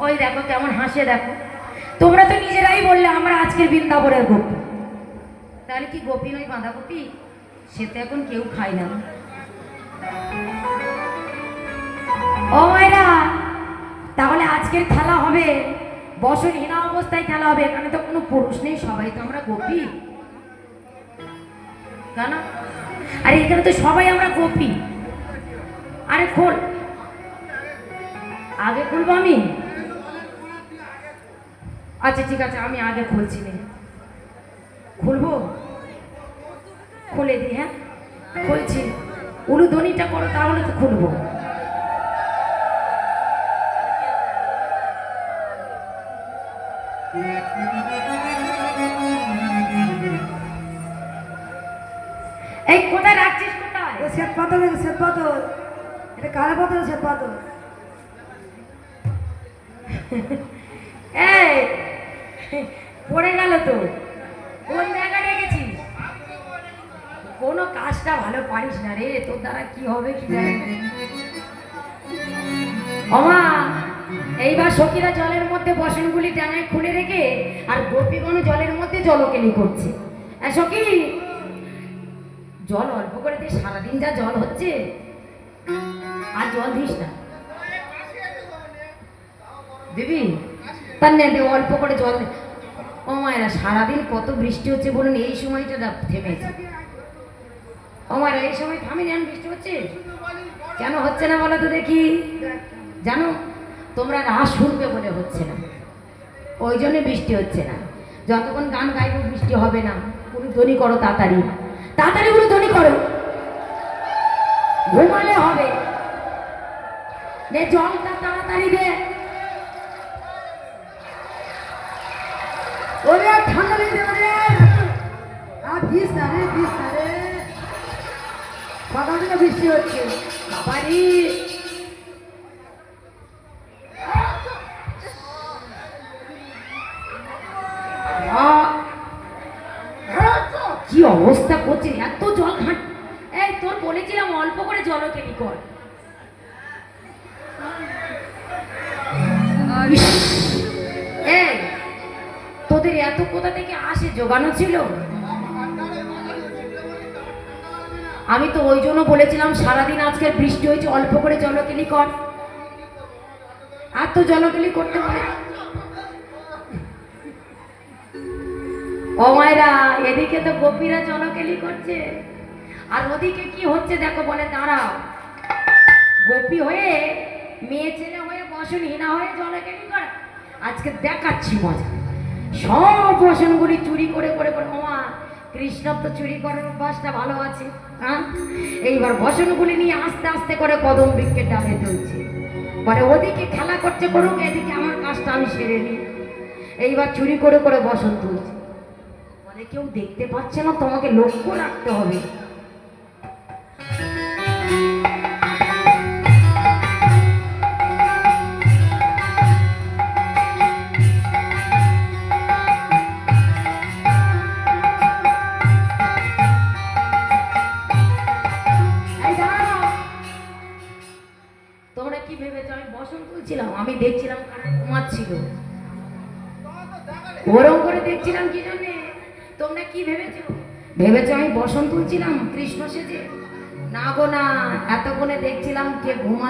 ওই দেখো কেমন হাসে দেখো। তোমরা তো নিজেরাই বললে আমরা আজকের বৃন্দাবনের গোপী, তাহলে কি গোপী নয় বাঁধাকপি? সে তো এখন কেউ খায় না। ও মায়েরা, তাহলে আজকের খেলা হবে বসনহীনা অবস্থায় খেলা হবে। এখানে তো কোনো পুরুষ নেই, সবাই তো আমরা গোপী। কেন? আরে এখানে তো সবাই আমরা গোপী। আরে খোল, আগে খুলবো আমি। আচ্ছা ঠিক আছে, আমি আগে খুলছি না, খুলবো, খুলে দিই। হ্যাঁ খুলছি, উলুধ্বনিটা করো তাহলে তো খুলবো। এই কোথায় রাখছিস? কোথায়? শ্বেত পাথর, শ্বেত পাথর, এটা কালো পাথর, শ্বেত পাথর। এই পড়ে গেল তো, কোন জায়গায় রেখেছিস? কোনো কাজটা ভালো পারিস না রে, তোর দ্বারা কি হবে কি জানি। ওমা, এইবার সখীরা জলের মধ্যে বসনগুলি ডাঙায় খুলে রেখে আর গোপীগণ জলের মধ্যে জলকেলি করছে। সখী, জল অল্প করে দিয়ে সারাদিন যা জল হচ্ছে, আর জল দিস না দিবি, তার নেবে অল্প করে জল দে। ও মায়েরা, সারাদিন কত বৃষ্টি হচ্ছে বলুন, এই সময়টা থেমেছে। ও মায়েরা, এই সময় থামি যেন বৃষ্টি হচ্ছে, কেন হচ্ছে না বলো তো দেখি। জানো, তোমরা রাস শুনবে বলে হচ্ছে না, ওই জন্য বৃষ্টি হচ্ছে না। যতক্ষণ গান গাইবো বৃষ্টি হবে না। কোনো ধ্বনি করো তাড়াতাড়ি, তাড়াতাড়ি কোনো ধ্বনি করো, ঘুমালে হবে। দে জলটা তাড়াতাড়ি দে। ওরে ঠান্ডা লেগে যাবে, আর দিস না রে, দিস না রে, সকাল থেকে বৃষ্টি হচ্ছে। বাবারি, কি অবস্থা করছে, এত জল ঘাট। এই তোর বলেছিলাম অল্প করে জলকেলি কর। এই তোদের এত কোথা থেকে আসে, জোগানো ছিল? আমি তো ওই জন্য বলেছিলাম সারাদিন আজকের বৃষ্টি হয়েছে, অল্প করে জলকেলি কর। আর তো জলকেলি করতে বলে। ও মায়েরা, এদিকে তো গোপীরা জলকেলি করছে, আর ওদিকে কি হচ্ছে দেখো। বলে দাঁড়াও, গোপী হয়ে মেয়ে ছেলে হয়ে বসনহীনা হয়ে জলকেলি করে। আজকে দেখাচ্ছি মজা। সব বসনগুলি চুরি করে করে করে। ওমা, কৃষ্ণ তো চুরি করার অভ্যাসটা ভালো আছে। হ্যাঁ, এইবার বসনগুলি নিয়ে আস্তে আস্তে করে কদম বৃক্ষের ডালে তুলছে। পরে ওদিকে খেলা করছে করুক, এদিকে আমার কাজটা আমি সেরে নিই। এইবার চুরি করে করে বসন তুলছে। বলে কেউ দেখতে পাচ্ছে না, তোমাকে লক্ষ্য রাখতে হবে। তোমরা কি ভেবেছো আমি বসন তুলছিলাম? আমি দেখছিলাম কারা ঘুমাচ্ছিল, ওরম করে দেখছিলাম। কি জন্যে? তোমরা কি ভেবেছো? ভেবেছো আমি বসন তুলছিলাম কৃষ্ণ সেজে? না গো না, এতক্ষণে দেখছিলাম কে ঘুমা।